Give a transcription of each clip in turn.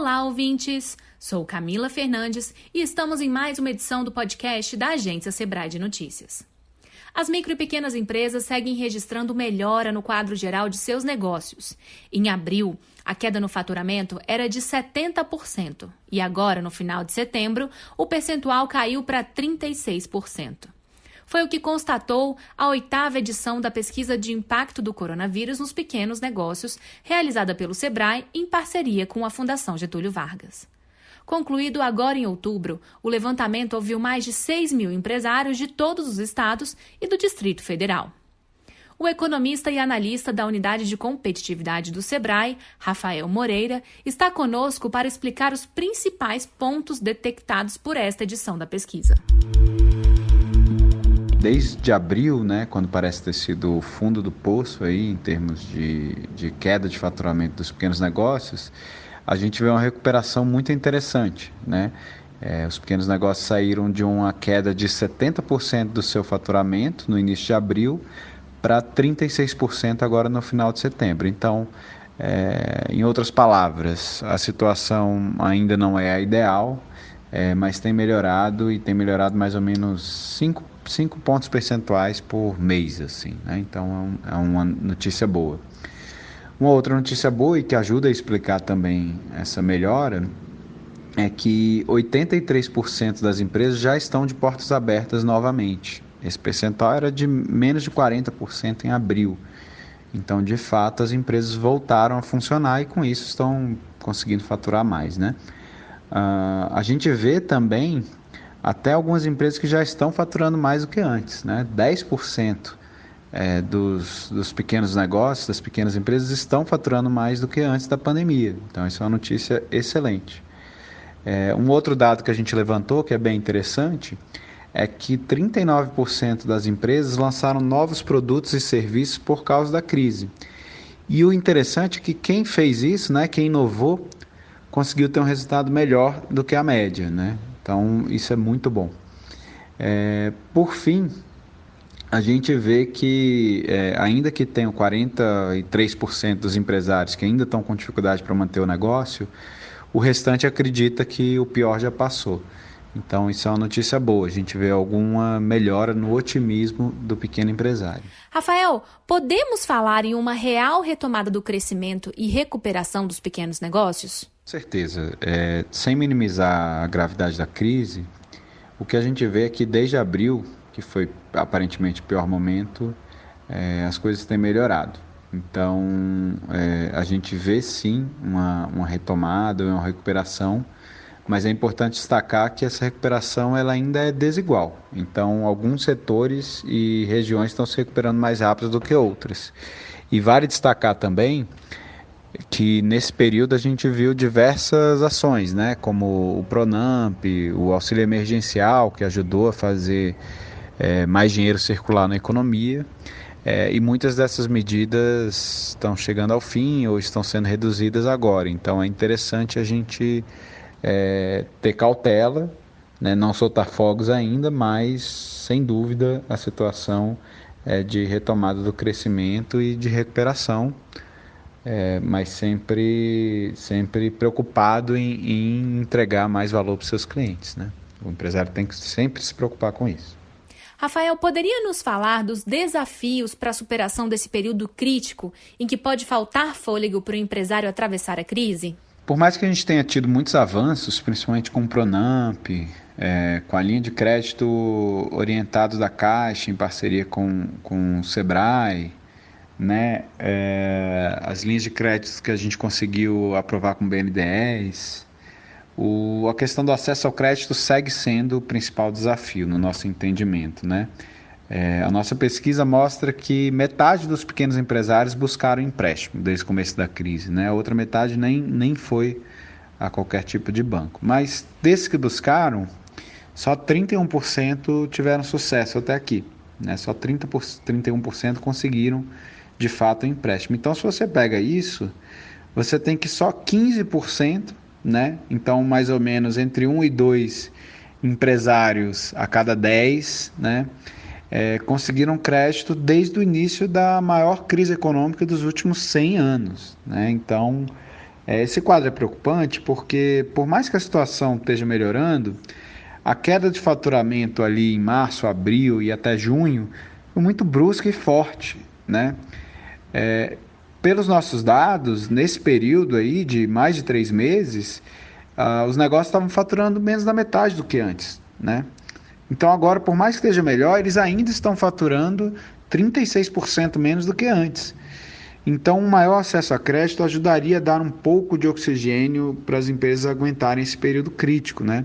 Olá, ouvintes! Sou Camila Fernandes e estamos em mais uma edição do podcast da Agência Sebrae de Notícias. As micro e pequenas empresas seguem registrando melhora no quadro geral de seus negócios. Em abril, a queda no faturamento era de 70% e agora, no final de setembro, o percentual caiu para 36%. Foi o que constatou a 8ª edição da pesquisa de impacto do coronavírus nos pequenos negócios, realizada pelo Sebrae em parceria com a Fundação Getúlio Vargas. Concluído agora em outubro, o levantamento ouviu mais de 6 mil empresários de todos os estados e do Distrito Federal. O economista e analista da Unidade de Competitividade do Sebrae, Rafael Moreira, está conosco para explicar os principais pontos detectados por esta edição da pesquisa. Desde abril, quando parece ter sido o fundo do poço aí, em termos de queda de faturamento dos pequenos negócios, a gente vê uma recuperação muito interessante, Os pequenos negócios saíram de uma queda de 70% do seu faturamento no início de abril para 36% agora no final de setembro. Então, em outras palavras, a situação ainda não é a ideal, mas tem melhorado e tem melhorado mais ou menos 5 pontos percentuais por mês, Então é uma notícia boa. Uma outra notícia boa e que ajuda a explicar também essa melhora é que 83% das empresas já estão de portas abertas novamente. Esse percentual era de menos de 40% em abril. Então, de fato, as empresas voltaram a funcionar e com isso estão conseguindo faturar mais, A gente vê também até algumas empresas que já estão faturando mais do que antes, 10% dos pequenos negócios, das pequenas empresas estão faturando mais do que antes da pandemia. Então, isso é uma notícia excelente. Um outro dado que a gente levantou, que é bem interessante, é que 39% das empresas lançaram novos produtos e serviços por causa da crise. E o interessante é que quem fez isso, quem inovou, conseguiu ter um resultado melhor do que a média, Então, isso é muito bom. Por fim, a gente vê que, ainda que tenham 43% dos empresários que ainda estão com dificuldade para manter o negócio, o restante acredita que o pior já passou. Então, isso é uma notícia boa. A gente vê alguma melhora no otimismo do pequeno empresário. Rafael, podemos falar em uma real retomada do crescimento e recuperação dos pequenos negócios? Com certeza. Sem minimizar a gravidade da crise, o que a gente vê é que desde abril, que foi aparentemente o pior momento, as coisas têm melhorado. Então, a gente vê sim uma retomada, uma recuperação, mas é importante destacar que essa recuperação ela ainda é desigual. Então, alguns setores e regiões estão se recuperando mais rápido do que outras. E vale destacar também que nesse período a gente viu diversas ações, como o Pronamp, o auxílio emergencial, que ajudou a fazer mais dinheiro circular na economia, e muitas dessas medidas estão chegando ao fim ou estão sendo reduzidas agora. Então é interessante a gente ter cautela, não soltar fogos ainda, mas sem dúvida a situação é de retomada do crescimento e de recuperação, mas sempre preocupado em entregar mais valor para os seus clientes, O empresário tem que sempre se preocupar com isso. Rafael, poderia nos falar dos desafios para a superação desse período crítico em que pode faltar fôlego para o empresário atravessar a crise? Por mais que a gente tenha tido muitos avanços, principalmente com o Pronamp, com a linha de crédito orientado da Caixa em parceria com o Sebrae, as linhas de créditos que a gente conseguiu aprovar com o BNDES, a questão do acesso ao crédito segue sendo o principal desafio no nosso entendimento, A nossa pesquisa mostra que metade dos pequenos empresários buscaram empréstimo desde o começo da crise, A outra metade nem foi a qualquer tipo de banco. Mas desses que buscaram, só 31% tiveram sucesso até aqui, Só 31% conseguiram de fato o empréstimo. Então, se você pega isso, você tem que só 15%, Então, mais ou menos entre 1 e 2 empresários a cada 10, conseguiram crédito desde o início da maior crise econômica dos últimos 100 anos. Então, Esse quadro é preocupante porque, por mais que a situação esteja melhorando, a queda de faturamento ali em março, abril e até junho foi muito brusca e forte, né? Pelos nossos dados, nesse período aí de mais de 3 meses, os negócios estavam faturando menos da metade do que antes, né? Então agora, por mais que esteja melhor, eles ainda estão faturando 36% menos do que antes. Então, um maior acesso a crédito ajudaria a dar um pouco de oxigênio para as empresas aguentarem esse período crítico, né?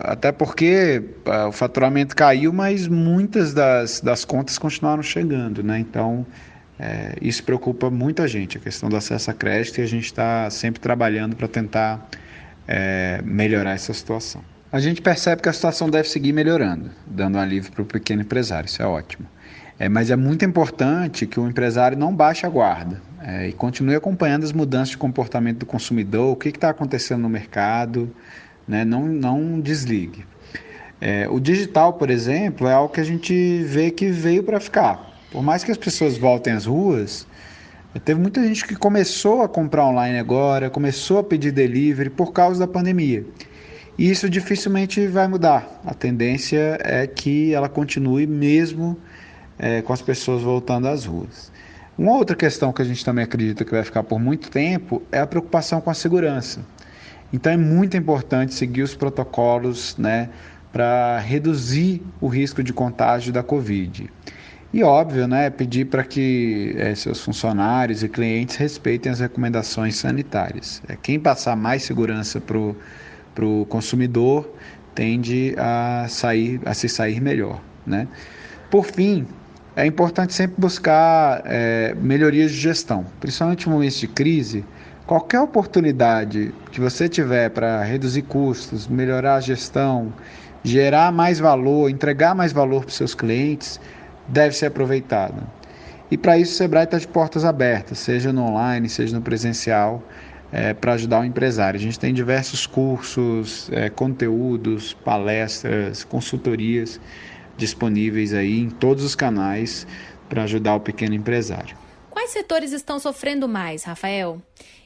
Até porque o faturamento caiu, mas muitas das contas continuaram chegando, né? Então, isso preocupa muita gente, a questão do acesso a crédito, e a gente está sempre trabalhando para tentar melhorar essa situação. A gente percebe que a situação deve seguir melhorando, dando um alívio para o pequeno empresário, isso é ótimo. Mas é muito importante que o empresário não baixe a guarda e continue acompanhando as mudanças de comportamento do consumidor, o que está acontecendo no mercado, né? Não desligue. O digital, por exemplo, é algo que a gente vê que veio para ficar. Por mais que as pessoas voltem às ruas, teve muita gente que começou a comprar online agora, começou a pedir delivery por causa da pandemia. E isso dificilmente vai mudar. A tendência é que ela continue mesmo com as pessoas voltando às ruas. Uma outra questão que a gente também acredita que vai ficar por muito tempo é a preocupação com a segurança. Então é muito importante seguir os protocolos, né, para reduzir o risco de contágio da Covid. E óbvio, né, pedir para que seus funcionários e clientes respeitem as recomendações sanitárias. Quem passar mais segurança para o consumidor tende a se sair melhor, né? Por fim, é importante sempre buscar melhorias de gestão, principalmente em momentos de crise. Qualquer oportunidade que você tiver para reduzir custos, melhorar a gestão, gerar mais valor, entregar mais valor para os seus clientes, deve ser aproveitada. E para isso o Sebrae está de portas abertas, seja no online, seja no presencial, para ajudar o empresário. A gente tem diversos cursos, conteúdos, palestras, consultorias disponíveis aí em todos os canais para ajudar o pequeno empresário. Quais setores estão sofrendo mais, Rafael?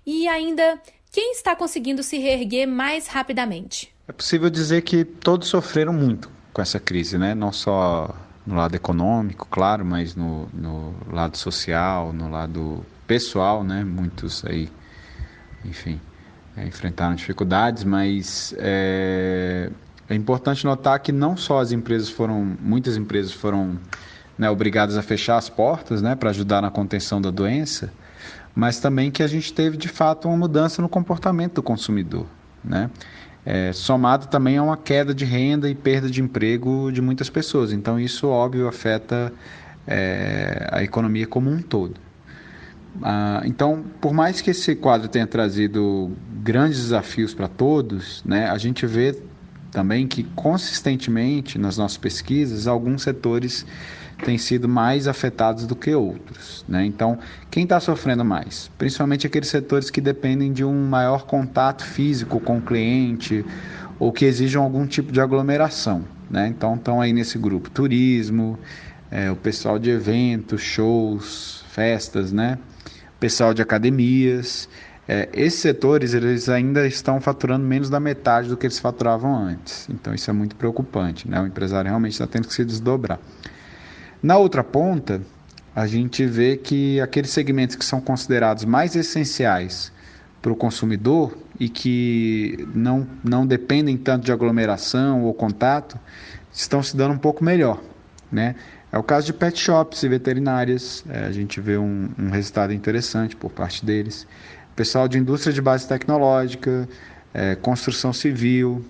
E ainda, quem está conseguindo se reerguer mais rapidamente? É possível dizer que todos sofreram muito com essa crise, né? Não só no lado econômico, claro, mas no lado social, no lado pessoal, né? Muitos aí, enfim, enfrentaram dificuldades, mas é importante notar que não só muitas empresas foram, né, obrigadas a fechar as portas, né, para ajudar na contenção da doença, mas também que a gente teve de fato uma mudança no comportamento do consumidor, né? Somado também a uma queda de renda e perda de emprego de muitas pessoas. Então isso, óbvio, afeta a economia como um todo. Então, por mais que esse quadro tenha trazido grandes desafios para todos, né, a gente vê também que consistentemente nas nossas pesquisas alguns setores têm sido mais afetados do que outros, né? Então, quem está sofrendo mais? Principalmente aqueles setores que dependem de um maior contato físico com o cliente ou que exijam algum tipo de aglomeração, né? Então, estão aí nesse grupo: turismo, o pessoal de eventos, shows, festas, né? O pessoal de academias. Esses setores eles ainda estão faturando menos da metade do que eles faturavam antes. Então isso é muito preocupante, né? O empresário realmente está tendo que se desdobrar. Na outra ponta, a gente vê que aqueles segmentos que são considerados mais essenciais para o consumidor e que não dependem tanto de aglomeração ou contato, estão se dando um pouco melhor, né? É o caso de pet shops e veterinárias. A gente vê um resultado interessante por parte deles. Pessoal de indústria de base tecnológica, construção civil,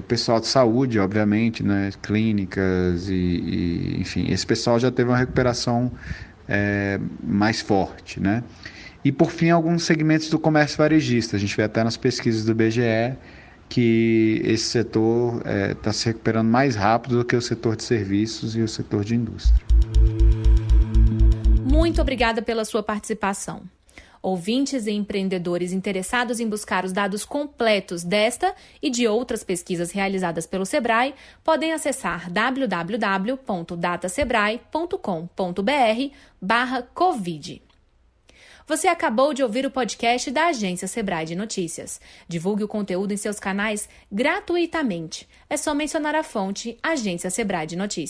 pessoal de saúde, obviamente, né, clínicas enfim, esse pessoal já teve uma recuperação mais forte, né? E por fim, alguns segmentos do comércio varejista. A gente vê até nas pesquisas do IBGE que esse setor está se recuperando mais rápido do que o setor de serviços e o setor de indústria. Muito obrigada pela sua participação. Ouvintes e empreendedores interessados em buscar os dados completos desta e de outras pesquisas realizadas pelo Sebrae podem acessar www.datasebrae.com.br/covid. Você acabou de ouvir o podcast da Agência Sebrae de Notícias. Divulgue o conteúdo em seus canais gratuitamente. É só mencionar a fonte Agência Sebrae de Notícias.